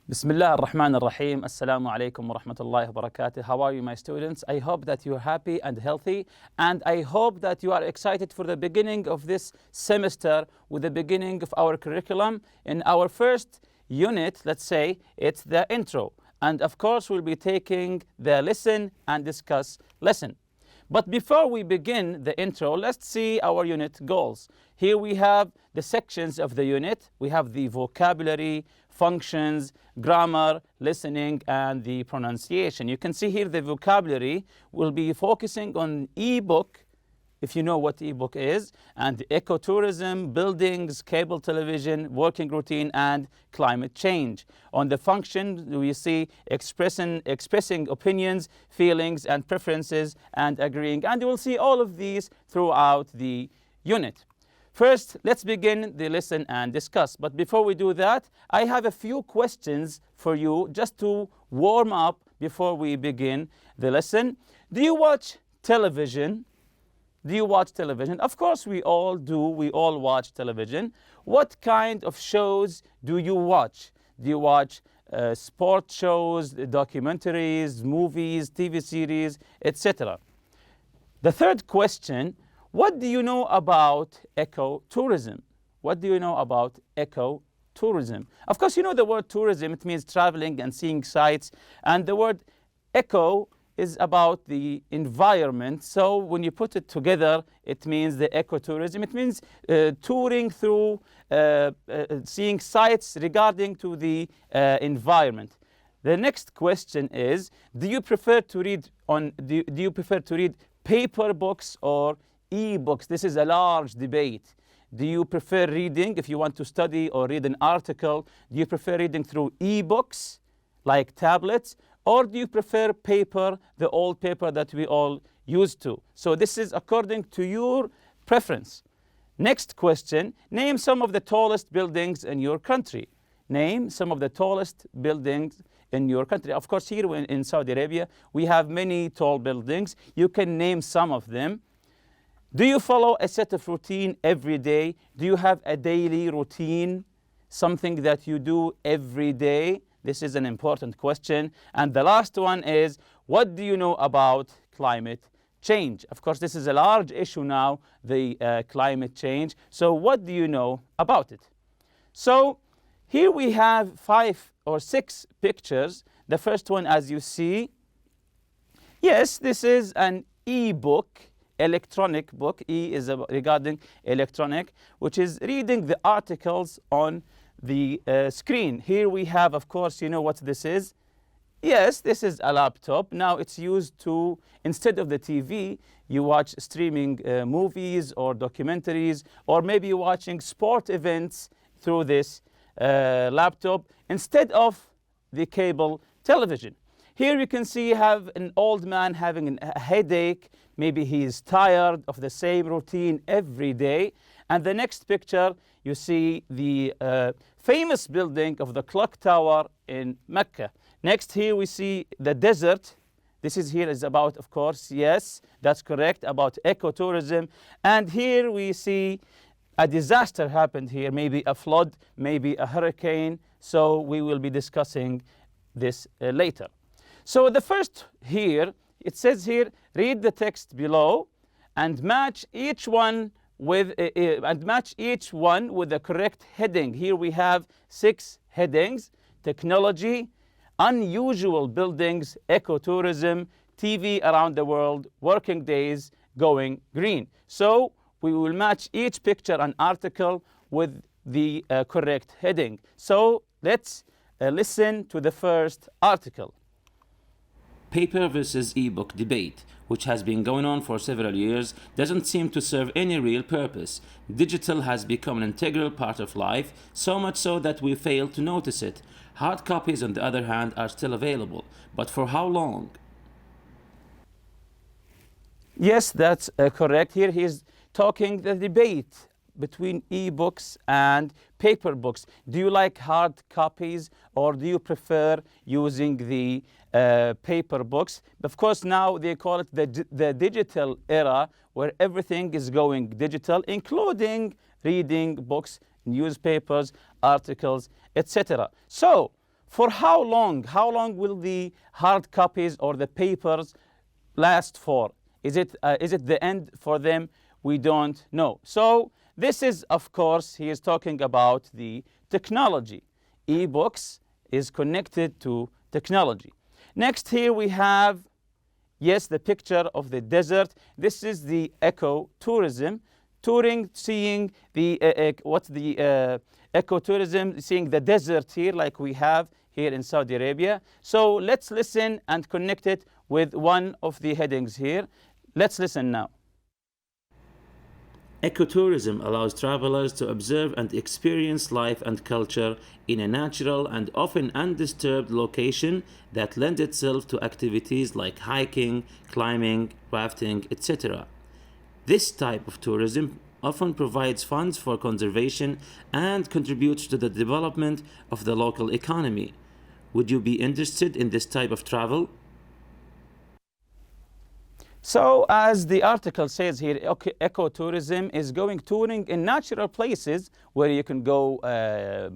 Bismillah ar-Rahman ar-Rahim. Assalamu alaikum wa rahmatullahi wa barakatuh. How are you, my students? I hope that you're happy and healthy, and I hope that you are excited for the beginning of this semester with the beginning of our curriculum. In our first unit, let's say, it's the intro. And of course, we'll be taking the listen and discuss lesson. But before we begin the intro, let's see our unit goals. Here we have the sections of the unit. We have the vocabulary, functions, grammar, listening, and the pronunciation. You can see here the vocabulary will be focusing on e-book, if you know what e-book is, and ecotourism, buildings, cable television, working routine, and climate change. On the function, we see expressing opinions, feelings, and preferences, and agreeing. And you will see all of these throughout the unit. First, let's begin the listen and discuss. But before we do that, I have a few questions for you just to warm up before we begin the lesson. Do you watch television? Do you watch television? Of course we all do. We all watch television. What kind of shows do you watch? Do you watch sport shows, documentaries, movies, TV series, etc.? The third question, what do you know about ecotourism? What do you know about ecotourism? Of course, you know the word tourism, it means traveling and seeing sights. And the word eco is about the environment. So when you put it together, it means the ecotourism. It means touring through, seeing sights regarding to the environment. The next question is, do you prefer to read paper books or e-books? This is a large debate. Do you prefer reading, if you want to study or read an article, do you prefer reading through e-books like tablets, or do you prefer paper, the old paper that we all used to? So this is according to your preference. Next question, name some of the tallest buildings in your country. Name some of the tallest buildings in your country. Of course, here in Saudi Arabia, we have many tall buildings. You can name some of them. Do you follow a set of routine every day? Do you have a daily routine, something that you do every day? This is an important question. And the last one is, what do you know about climate change? Of course, this is a large issue now, the climate change. So what do you know about it? So here we have 5 or 6 pictures. The first one, as you see, yes, this is an e-book, electronic book. E is regarding electronic, which is reading the articles on the screen. Here we have, of course, you know what this is. Yes, this is a laptop. Now it's used to, instead of the TV, you watch streaming movies or documentaries, or maybe you're watching sport events through this laptop instead of the cable television. Here you can see you have an old man having a headache. Maybe he is tired of the same routine every day. And the next picture, you see the famous building of the clock tower in Mecca. Next, here we see the desert. This is here is about, of course, yes, that's correct, about ecotourism. And here we see a disaster happened here, maybe a flood, maybe a hurricane. So we will be discussing this later. So the first here, it says here, read the text below and match each one with the correct heading. Here we have 6 headings: technology, unusual buildings, ecotourism, TV around the world, working days, going green. So we will match each picture and article with the correct heading. So let's listen to the first article. Paper versus e-book debate, which has been going on for several years, doesn't seem to serve any real purpose. Digital has become an integral part of life, so much so that we fail to notice it. Hard copies, on the other hand, are still available. But for how long? Yes, that's correct. Here he's talking the debate between e-books and paper books. Do you like hard copies, or do you prefer using the paper books? Of course, now they call it the digital era, where everything is going digital, including reading books, newspapers, articles, etc. So for how long? How long will the hard copies or the papers last for? Is it the end for them? We don't know. So this is, of course, he is talking about the technology. E-books is connected to technology. Next here we have, yes, the picture of the desert. This is the ecotourism. Touring, seeing the, ecotourism, seeing the desert here like we have here in Saudi Arabia. So let's listen and connect it with one of the headings here. Let's listen now. Ecotourism allows travelers to observe and experience life and culture in a natural and often undisturbed location that lends itself to activities like hiking, climbing, rafting, etc. This type of tourism often provides funds for conservation and contributes to the development of the local economy. Would you be interested in this type of travel? So as the article says here, ecotourism is going touring in natural places where you can go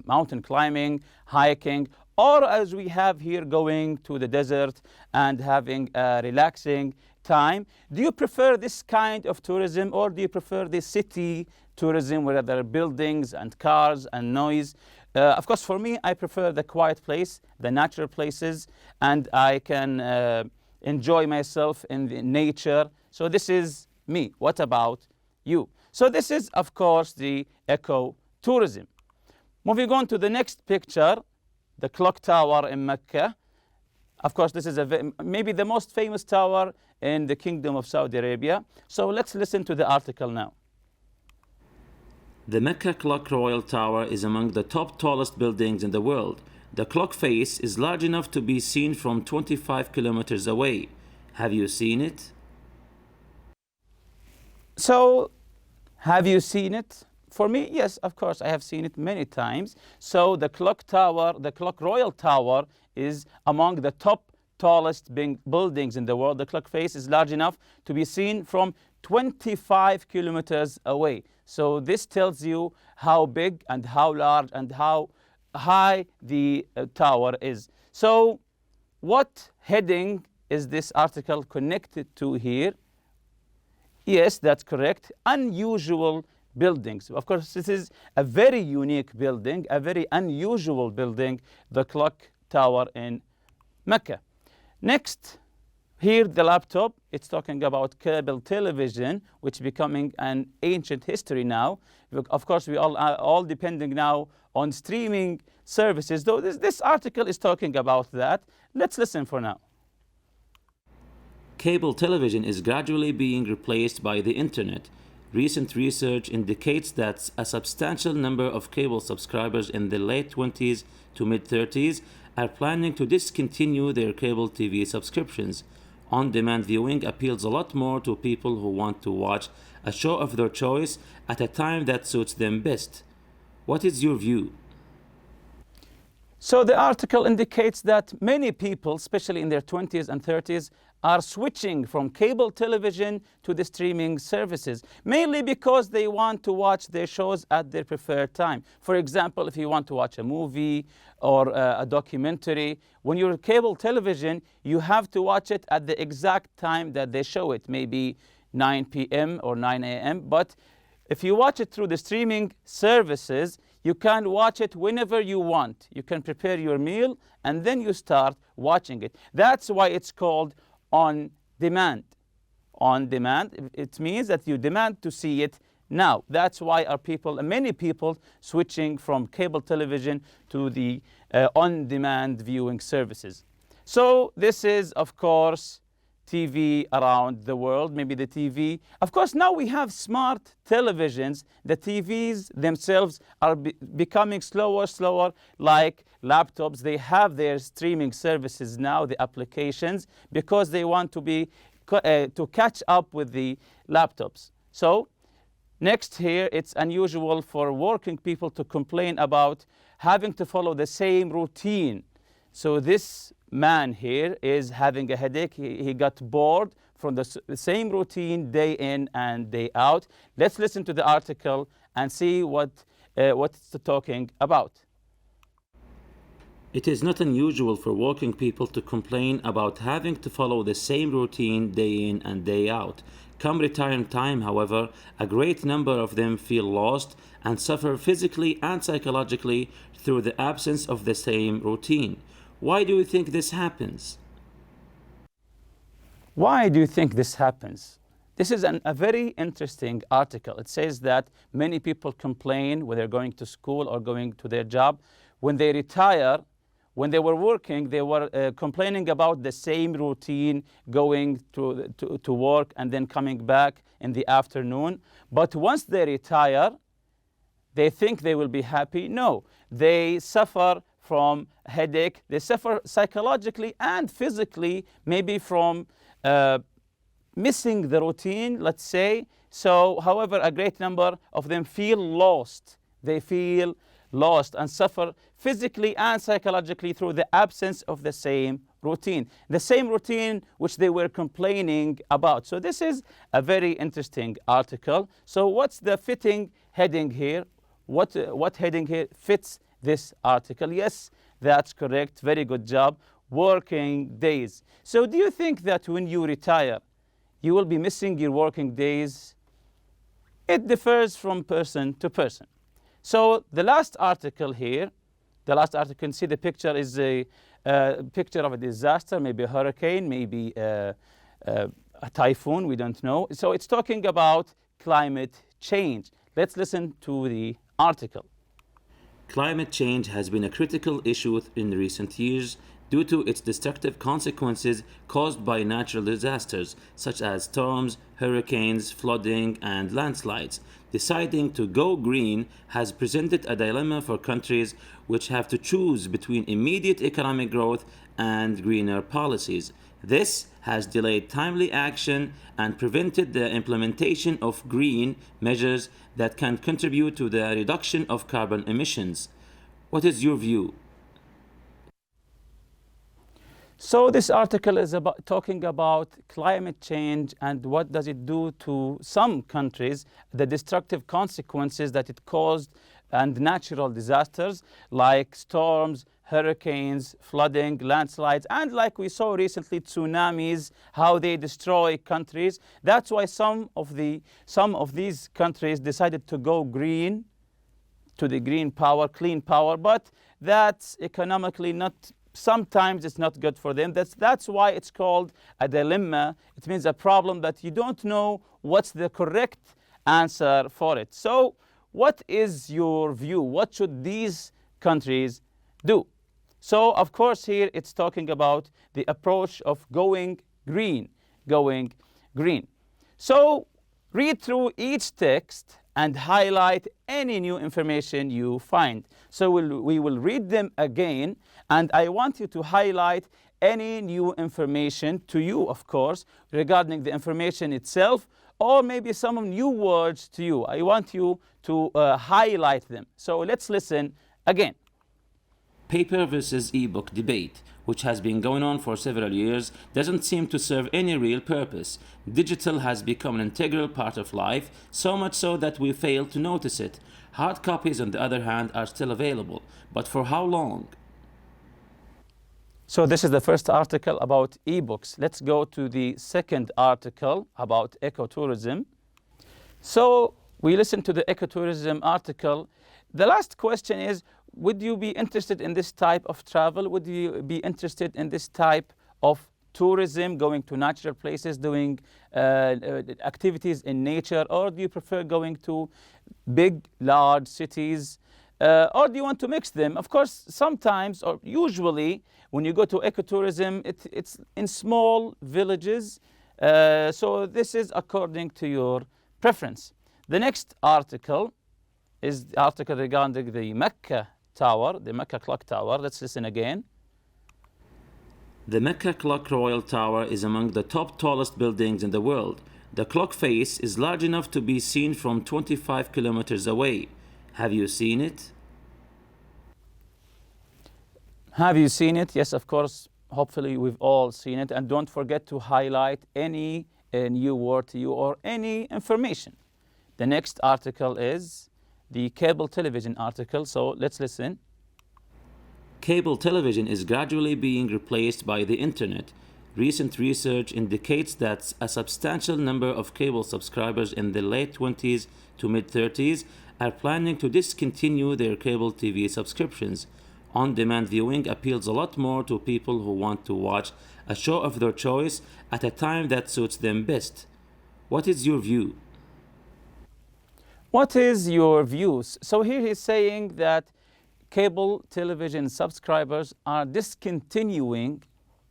mountain climbing, hiking, or as we have here, going to the desert and having a relaxing time. Do you prefer this kind of tourism, or do you prefer the city tourism where there are buildings and cars and noise? Of course, for me, I prefer the quiet place, the natural places, and I can enjoy myself in the nature. So this is me. What about you? So this is, of course, the ecotourism. Moving on to the next picture, the clock tower in Mecca. Of course, this is maybe the most famous tower in the Kingdom of Saudi Arabia. So let's listen to the article now. The Mecca Clock Royal Tower is among the top tallest buildings in the world. The clock face is large enough to be seen from 25 kilometers away. Have you seen it? So, have you seen it? For me, yes, of course, I have seen it many times. So the clock tower, the Clock Royal Tower, is among the top tallest buildings in the world. The clock face is large enough to be seen from 25 kilometers away. So this tells you how big and how large and how high the tower is. So what heading is this article connected to here? Yes, that's correct. Unusual buildings. Of course, this is a very unique building, a very unusual building, the clock tower in Mecca. Next, here the laptop, it's talking about cable television, which is becoming an ancient history now. Of course, we all depending now on streaming services, though this article is talking about that. Let's listen for now. Cable television is gradually being replaced by the internet. Recent research indicates that a substantial number of cable subscribers in the late 20s to mid-30s are planning to discontinue their cable TV subscriptions. On-demand viewing appeals a lot more to people who want to watch a show of their choice at a time that suits them best. What is your view? So the article indicates that many people, especially in their 20s and 30s, are switching from cable television to the streaming services, mainly because they want to watch their shows at their preferred time. For example, if you want to watch a movie or a documentary, when you're cable television, you have to watch it at the exact time that they show it, maybe 9 p.m. or 9 a.m. But if you watch it through the streaming services, you can watch it whenever you want. You can prepare your meal and then you start watching it. That's why it's called on demand. On demand, it means that you demand to see it now. That's why many people switching from cable television to the on-demand viewing services. So this is, of course, TV around the world, maybe the TV. Of course, now we have smart televisions. The TVs themselves are becoming slower, like laptops. They have their streaming services now, the applications, because they want to catch up with the laptops. So next here, it's unusual for working people to complain about having to follow the same routine. So this man here is having a headache. He got bored from the same routine day in and day out. Let's listen to the article and see what it's talking about. It is not unusual for working people to complain about having to follow the same routine day in and day out. Come retirement time, however, a great number of them feel lost and suffer physically and psychologically through the absence of the same routine. Why do you think this happens? Why do you think this happens? This is a very interesting article. It says that many people complain when they're going to school or going to their job. When they retire, when they were working, they were complaining about the same routine, going to work and then coming back in the afternoon. But once they retire, they think they will be happy. No, they suffer from headache. They suffer psychologically and physically, maybe from missing the routine, let's say. So, however, a great number of them feel lost. They feel lost and suffer physically and psychologically through the absence of the same routine. The same routine which they were complaining about. So this is a very interesting article. So what's the fitting heading here? What heading here fits this article? Yes, that's correct. Very good job. Working days. So do you think that when you retire, you will be missing your working days? It differs from person to person. So the last article here, the last article, you can see the picture is a picture of a disaster, maybe a hurricane, maybe a typhoon, we don't know. So it's talking about climate change. Let's listen to the article. Climate change has been a critical issue in recent years due to its destructive consequences caused by natural disasters such as storms, hurricanes, flooding, and landslides. Deciding to go green has presented a dilemma for countries which have to choose between immediate economic growth and greener policies. This has delayed timely action and prevented the implementation of green measures that can contribute to the reduction of carbon emissions. What is your view? So this article is talking about climate change and what does it do to some countries, the destructive consequences that it caused, and natural disasters like storms, hurricanes, flooding, landslides, and like we saw recently, tsunamis, how they destroy countries. That's why some of these countries decided to go green, to the green power, clean power, but that's economically not. Sometimes it's not good for them. That's why it's called a dilemma. It means a problem that you don't know what's the correct answer for it. So what is your view? What should these countries do? So of course here it's talking about the approach of going green, going green. So read through each text and highlight any new information you find. So we will read them again, and I want you to highlight any new information to you, of course, regarding the information itself, or maybe some new words to you. I want you to highlight them. So let's listen again. Paper versus ebook debate, which has been going on for several years, doesn't seem to serve any real purpose. Digital has become an integral part of life, so much so that we fail to notice it. Hard copies, on the other hand, are still available, but for how long? So this is the first article about ebooks. Let's go to the second article about ecotourism. So we listened to the ecotourism article. The last question is, would you be interested in this type of travel? Would you be interested in this type of tourism, going to natural places, doing activities in nature? Or do you prefer going to big, large cities? Or do you want to mix them? Of course, sometimes or usually when you go to ecotourism, it's in small villages. So this is according to your preference. The next article is the article regarding the Mecca Tower, the Mecca Clock Tower. Let's listen again. The Mecca Clock Royal Tower is among the top tallest buildings in the world. The clock face is large enough to be seen from 25 kilometers away. Have you seen it? Have you seen it? Yes, of course. Hopefully we've all seen it. And don't forget to highlight any new word to you or any information. The next article is the cable television article. So let's listen. Cable television is gradually being replaced by the internet. Recent research indicates that a substantial number of cable subscribers in the late 20s to mid 30s are planning to discontinue their cable TV subscriptions. On demand viewing appeals a lot more to people who want to watch a show of their choice at a time that suits them best. What is your view? What is your views? So here he's saying that cable television subscribers are discontinuing.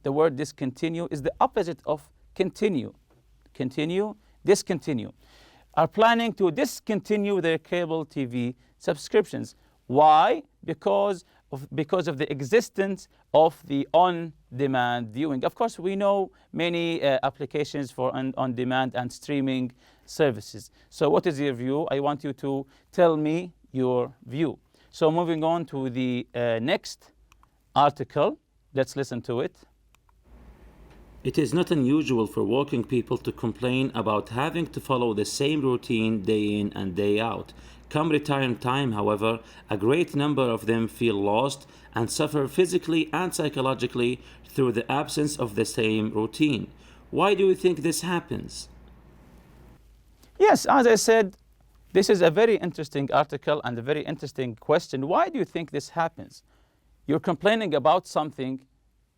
The word discontinue is the opposite of continue. Continue, discontinue. Are planning to discontinue their cable TV subscriptions. Why? Because of the existence of the on-demand viewing. Of course, we know many applications for on-demand and streaming services. So what is your view? I want you to tell me your view. So moving on to the next article. Let's listen to it. It is not unusual for working people to complain about having to follow the same routine day in and day out. Come retirement time, however, a great number of them feel lost and suffer physically and psychologically through the absence of the same routine. Why do you think this happens? Yes, as I said, this is a very interesting article and a very interesting question. Why do you think this happens? You're complaining about something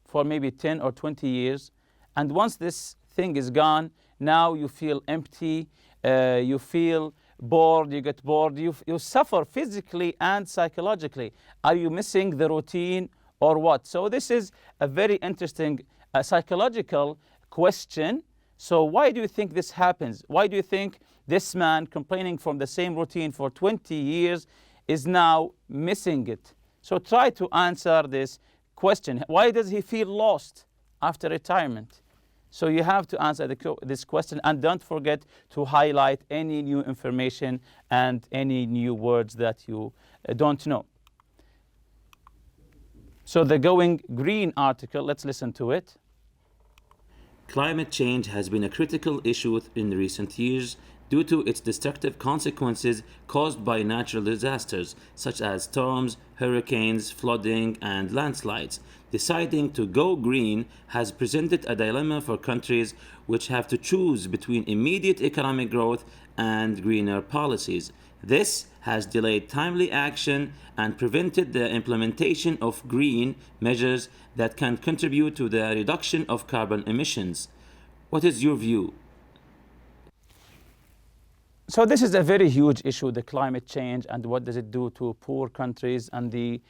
for maybe 10 or 20 years, and once this thing is gone, now you feel empty, you feel bored, you get bored, you suffer physically and psychologically. Are you missing the routine or what? So this is a very interesting psychological question. So why do you think this happens? Why do you think this man complaining from the same routine for 20 years is now missing it? So try to answer this question. Why does he feel lost after retirement? So you have to answer this question, and don't forget to highlight any new information and any new words that you don't know. So the Going Green article, let's listen to it. Climate change has been a critical issue in recent years due to its destructive consequences caused by natural disasters such as storms, hurricanes, flooding, and landslides. Deciding to go green has presented a dilemma for countries which have to choose between immediate economic growth and greener policies. This has delayed timely action and prevented the implementation of green measures that can contribute to the reduction of carbon emissions. What is your view? So this is a very huge issue, the climate change, and what does it do to poor countries, and the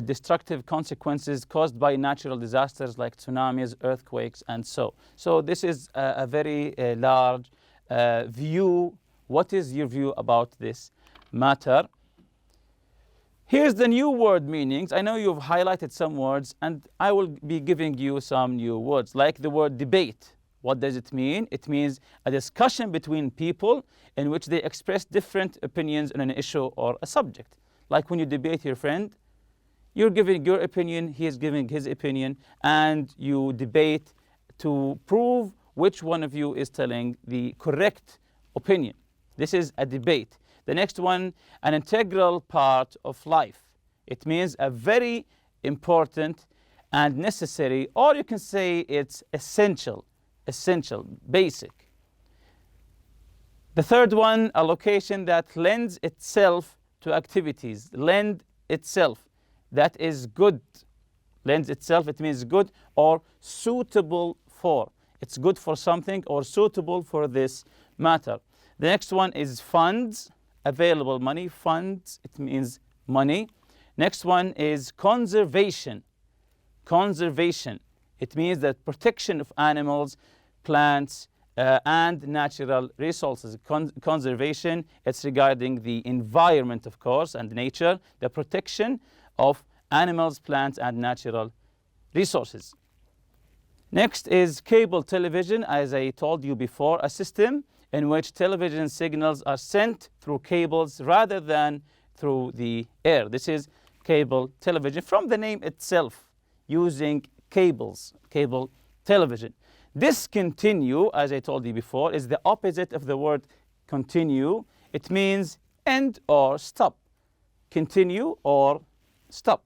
destructive consequences caused by natural disasters like tsunamis, earthquakes, and so. So this is a very large view. What is your view about this matter? Here's the new word meanings. I know you've highlighted some words, and I will be giving you some new words, like the word debate. What does it mean? It means a discussion between people in which they express different opinions on an issue or a subject. Like when you debate your friend, you're giving your opinion, he is giving his opinion, and you debate to prove which one of you is telling the correct opinion. This is a debate. The next one, an integral part of life. It means a very important and necessary, or you can say it's essential, basic. The third one, a location that lends itself to activities. Lend itself, that is good. Lends itself, it means good or suitable for. It's good for something or suitable for this matter. The next one is funds, available money. Funds, it means money. Next one is conservation. Conservation, it means that protection of animals, plants, and natural resources. Conservation, it's regarding the environment, of course, and nature, the protection of animals, plants, and natural resources. Next is cable television. As I told you before, a system in which television signals are sent through cables rather than through the air. This is cable television, from the name itself, using cables, cable television. Discontinue, as I told you before, is the opposite of the word continue. It means end or stop. Continue or stop.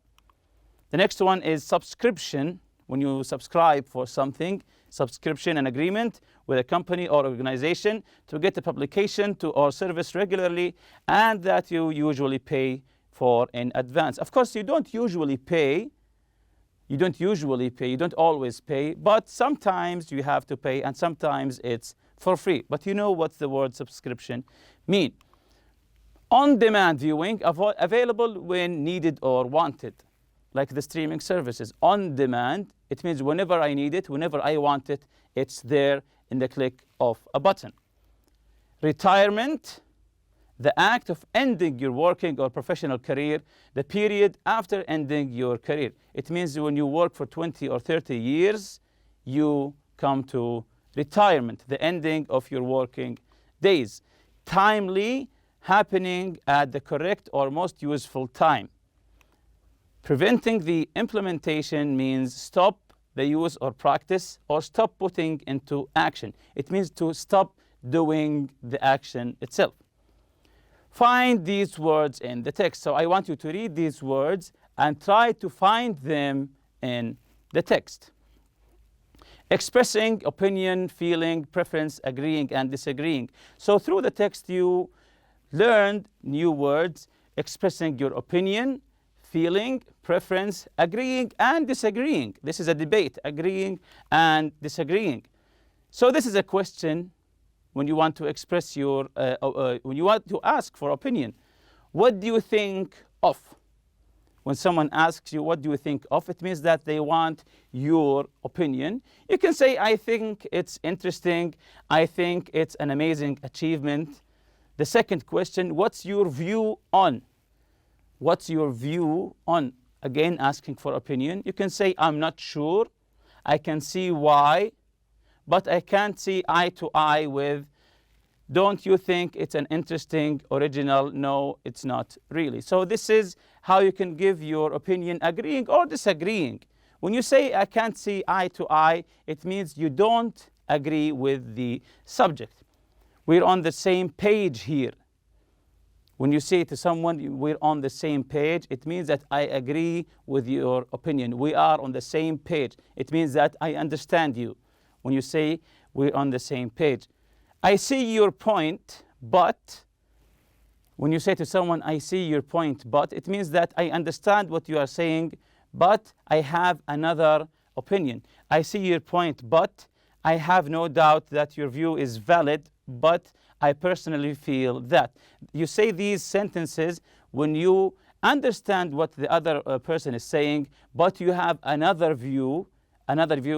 The next one is subscription. When you subscribe for something, subscription, an agreement with a company or organization to get a publication to or service regularly, and that you usually pay for in advance. Of course, you don't usually pay. You don't always pay, but sometimes you have to pay, and sometimes it's for free. But you know what the word subscription mean. On-demand viewing, available when needed or wanted, like the streaming services. On demand, it means whenever I need it, whenever I want it, it's there in the click of a button. Retirement, the act of ending your working or professional career, the period after ending your career. It means when you work for 20 or 30 years, you come to retirement, the ending of your working days. Timely, happening at the correct or most useful time. Preventing the implementation means stop the use or practice, or stop putting into action. It means to stop doing the action itself. Find these words in the text. So I want you to read these words and try to find them in the text. Expressing opinion, feeling, preference, agreeing, and disagreeing. So through the text, you learned new words, expressing your opinion, feeling, preference, agreeing, and disagreeing. This is a debate, agreeing and disagreeing. So this is a question when you want to express your, when you want to ask for opinion. What do you think of? When someone asks you, what do you think of? It means that they want your opinion. You can say, I think it's interesting. I think it's an amazing achievement. The second question, what's your view on? What's your view on? Again, asking for opinion. You can say, I'm not sure. I can see why, but I can't see eye to eye with. Don't you think it's an interesting, original? No, it's not really. So this is how you can give your opinion, agreeing or disagreeing. When you say, I can't see eye to eye, it means you don't agree with the subject. We're on the same page here. When you say to someone, we're on the same page, it means that I agree with your opinion. We are on the same page. It means that I understand you. When you say, we're on the same page. I see your point, but when you say to someone, I see your point, but it means that I understand what you are saying, but I have another opinion. I see your point, but I have no doubt that your view is valid, but I personally feel that. You say these sentences when you understand what the other person is saying, but you have another view.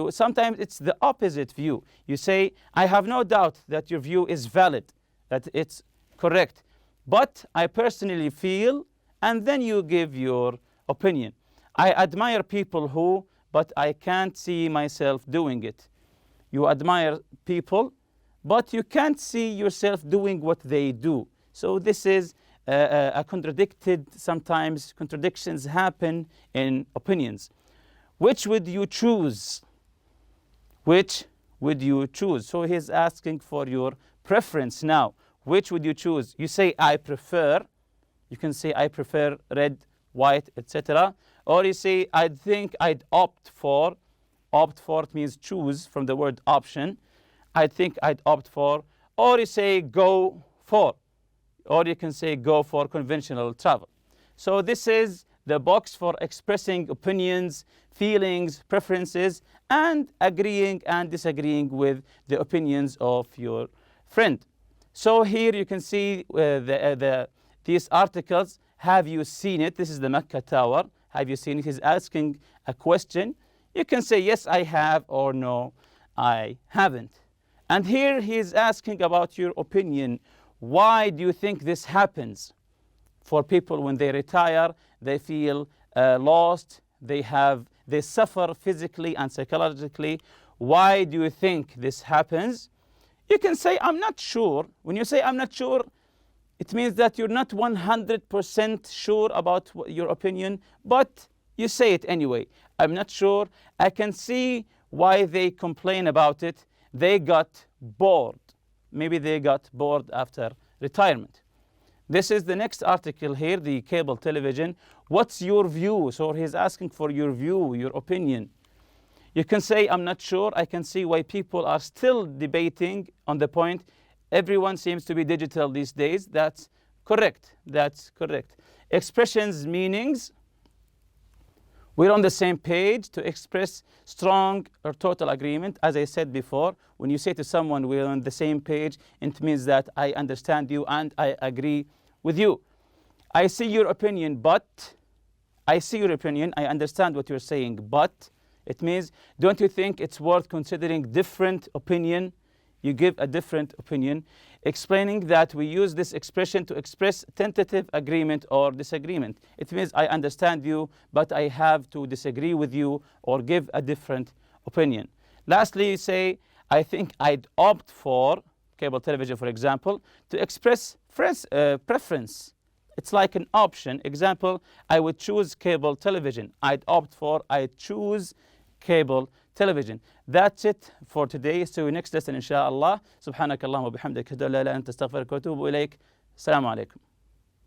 Sometimes it's the opposite view. You say, I have no doubt that your view is valid, that it's correct, but I personally feel, and then you give your opinion. I admire people who, but I can't see myself doing it. You admire people, but you can't see yourself doing what they do. So this is a contradicted, sometimes contradictions happen in opinions. Which would you choose? Which would you choose? So he's asking for your preference now. Which would you choose? You say, I prefer. You can say, I prefer red, white, etc. Or you say, I think I'd opt for. Opt for means choose from the word option. I think I'd opt for. Or you say, go for. Or you can say, go for conventional travel. So this is the box for expressing opinions, feelings, preferences, and agreeing and disagreeing with the opinions of your friend. So here you can see these articles. Have you seen it? This is the Mecca Tower. Have you seen it? He's asking a question. You can say, yes, I have, or no, I haven't. And here he's asking about your opinion. Why do you think this happens? For people, when they retire, they feel lost. They suffer physically and psychologically. Why do you think this happens? You can say, I'm not sure. When you say, I'm not sure, it means that you're not 100% sure about your opinion, but you say it anyway. I'm not sure. I can see why they complain about it. They got bored. Maybe they got bored after retirement. This is the next article here, the cable television. What's your view? So he's asking for your view, your opinion. You can say, I'm not sure. I can see why people are still debating on the point. Everyone seems to be digital these days. That's correct. That's correct. Expressions, meanings. We're on the same page to express strong or total agreement. As I said before, when you say to someone, we're on the same page, it means that I understand you and I agree with you. I see your opinion, but I see your opinion. I understand what you're saying, but it means, don't you think it's worth considering different opinion? You give a different opinion, explaining that we use this expression to express tentative agreement or disagreement. It means I understand you, but I have to disagree with you or give a different opinion. Lastly, you say, I think I'd opt for cable television, for example, to express preference. It's like an option. Example, I would choose cable television. I'd opt for, I choose cable television. That's it for today. See you next lesson, inshallah. Subhanakallahumma bihamdika, la ilaha illa anta astaghfiruka wa atubu ilayk. Assalamu alaikum.